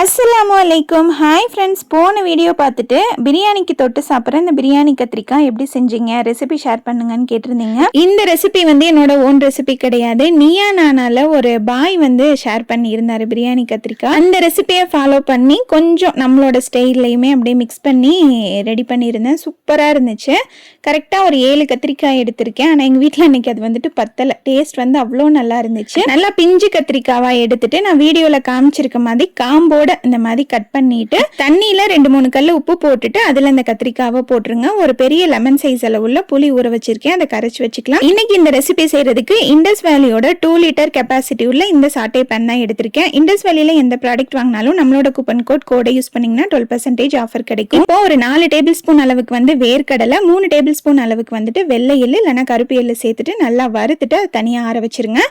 அஸ்ஸலாமு அலைக்கும். Hi friends, போன வீடியோ பார்த்துட்டு பிரியாணிக்கு தொட்டு சாப்பிட்ற இந்த பிரியாணி கத்திரிக்காய் எப்படி செஞ்சீங்க, ரெசிபி ஷேர் பண்ணுங்கன்னு கேட்டிருந்தீங்க. இந்த ரெசிபி என்னோட ஓன் ரெசிபி கிடையாது. நீயா நானால ஒரு பாய் ஷேர் பண்ணியிருந்தாரு பிரியாணி கத்திரிக்காய். அந்த ரெசிபியை ஃபாலோ பண்ணி கொஞ்சம் நம்மளோட ஸ்டைல்லையுமே அப்படியே மிக்ஸ் பண்ணி ரெடி பண்ணியிருந்தேன். சூப்பராக இருந்துச்சு. கரெக்டாக ஒரு 7 கத்திரிக்காய் எடுத்திருக்கேன். ஆனால் எங்கள் வீட்டில் இன்னைக்கு அது பத்தலை. டேஸ்ட் அவ்வளோ நல்லா இருந்துச்சு. நல்லா பிஞ்சு கத்திரிக்காவாக எடுத்துட்டு நான் வீடியோவில் காமிச்சிருக்க மாதிரி காம்போட இந்த மாதிரி கட் பண்ணிட்டு தண்ணியில 2-3 கல் உப்பு போட்டுட்டு அதுல இந்த கத்திரிக்காவை போட்டுருங்க. ஒரு பெரிய லெமன் சைஸ் அளவுள்ள புளி ஊற வச்சிருக்கேன், அதை கரைச்சி வச்சுக்கலாம். இன்னைக்கு இந்த ரெசிபி செய்யறதுக்கு இண்டஸ் வேலியோட 2 லிட்டர் கெப்பாசிட்டி உள்ள இந்த சாட்டே பேன் தான் எடுத்திருக்கேன். இண்டஸ் வேலியில எந்த ப்ராடக்ட் வாங்கினாலும் நம்மளோட கூப்பன் கோடை யூஸ் பண்ணீங்கன்னா 12% ஆஃபர் கிடைக்கும். இப்போ ஒரு 4 டேபிள் ஸ்பூன் அளவுக்கு வேர்க்கடலை, 3 டேபிள் ஸ்பூன் அளவுக்கு வெள்ளை எள்ளு இல்லைன்னா கருப்பு எள்ளு சேர்த்துட்டு நல்லா வறுத்துட்டு அதை தனியாக ஆற வச்சிருங்க.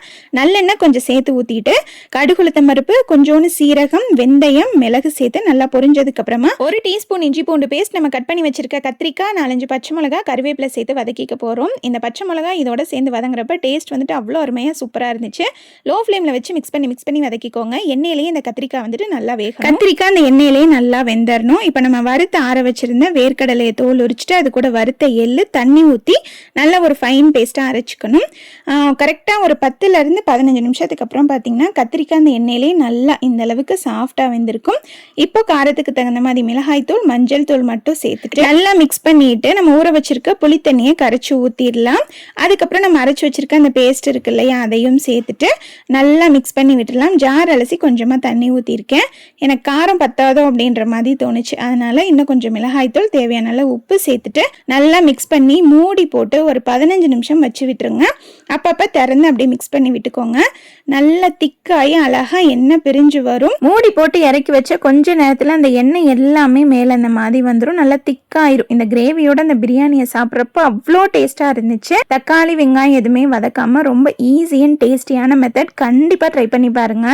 நல்லெண்ணெய் கொஞ்சம் சேர்த்து ஊத்திட்டு கடுகுளுத்தம் பருப்பு, கொஞ்சோண்டு சீரகம், வெந்தயம், மிளகு சேர்த்து நல்லா பொரிஞ்சதுக்கு அப்புறமா 1 டீஸ்பூன் இஞ்சி பூண்டு பேஸ்ட், நம்ம கட் பண்ணி வச்சிருக்க கத்திரிக்காய், 4-5 பச்சை மிளகா, கருவேப்பிலை சேர்த்து வதக்கிக்க போறோம். இந்த பச்சை மிளகா இதோட சேர்ந்து வதங்குறப்ப டேஸ்ட் அவ்வளோ அருமையா சூப்பரா இருந்துச்சு. லோ ஃப்ளேம்ல வச்சு மிக்ஸ் பண்ணி வதக்கிக்கோங்க. எண்ணெயிலேயே இந்த கத்திரிக்காய் நல்லா வேகும். கத்திரிக்காய் அந்த எண்ணெயிலேயே நல்லா வெந்தரணும். இப்போ நம்ம வறுத்து ஆற வச்சிருந்த வேர்க்கடலையை தோல் உரிச்சிட்டு அது கூட வறுத்த எள்ளு தண்ணி ஊற்றி நல்லா ஒரு ஃபைன் பேஸ்ட்டாக அரைச்சிக்கணும். கரெக்டாக ஒரு 10-15 நிமிஷத்துக்கு அப்புறம் பார்த்தீங்கன்னா கத்திரிக்காய் அந்த எண்ணெயிலேயே நல்லா இந்த அளவுக்கு சாஃப்டாக வெந்திருக்கும். இப்போ காரத்துக்கு தகுந்த மாதிரி மிளகாய் தூள், மஞ்சள் தூள் மட்டும் சேர்த்துட்டு நல்லா மிக்ஸ் பண்ணிட்டு நம்ம ஊற வச்சிருக்க புளி தண்ணியை கரைச்சி ஊற்றிடலாம். அதுக்கப்புறம் நம்ம அரைச்சி வச்சிருக்க அந்த பேஸ்ட் இருக்கு இல்லையா, அதையும் சேர்த்துட்டு நல்லா மிக்ஸ் பண்ணி விட்டுடலாம். ஜார் அலசி கொஞ்சமாக தண்ணி ஊற்றிருக்கேன். எனக்கு காரம் பத்தாதோ அப்படின்ற மாதிரி தோணுச்சு. அதனால இன்னும் கொஞ்சம் மிளகாய் தூள், தேவையான உப்பு சேர்த்துட்டு நல்லா மிக்ஸ் பண்ணி மூடி போட்டு ஒரு 15 நிமிஷம் வச்சு விட்டுருங்க. அப்பப்போ திறந்து அப்படியே மிக்ஸ் பண்ணி விட்டுக்கோங்க. நல்லா திக்காகி அழகா எண்ணெய் பிரிஞ்சு வரும். மூடி போட்டு இறக்கி வச்ச கொஞ்ச நேரத்தில் அந்த எண்ணெய் எல்லாமே மேலே அந்த மாதிரி வந்துடும். நல்லா திக்காயிரும். இந்த கிரேவியோட அந்த பிரியாணியை சாப்பிட்றப்போ அவ்வளோ டேஸ்ட்டாக இருந்துச்சு. தக்காளி வெங்காயம் எதுவுமே வதக்காமல் ரொம்ப ஈஸி அண்ட் டேஸ்டியான மெத்தட். கண்டிப்பாக ட்ரை பண்ணி பாருங்க.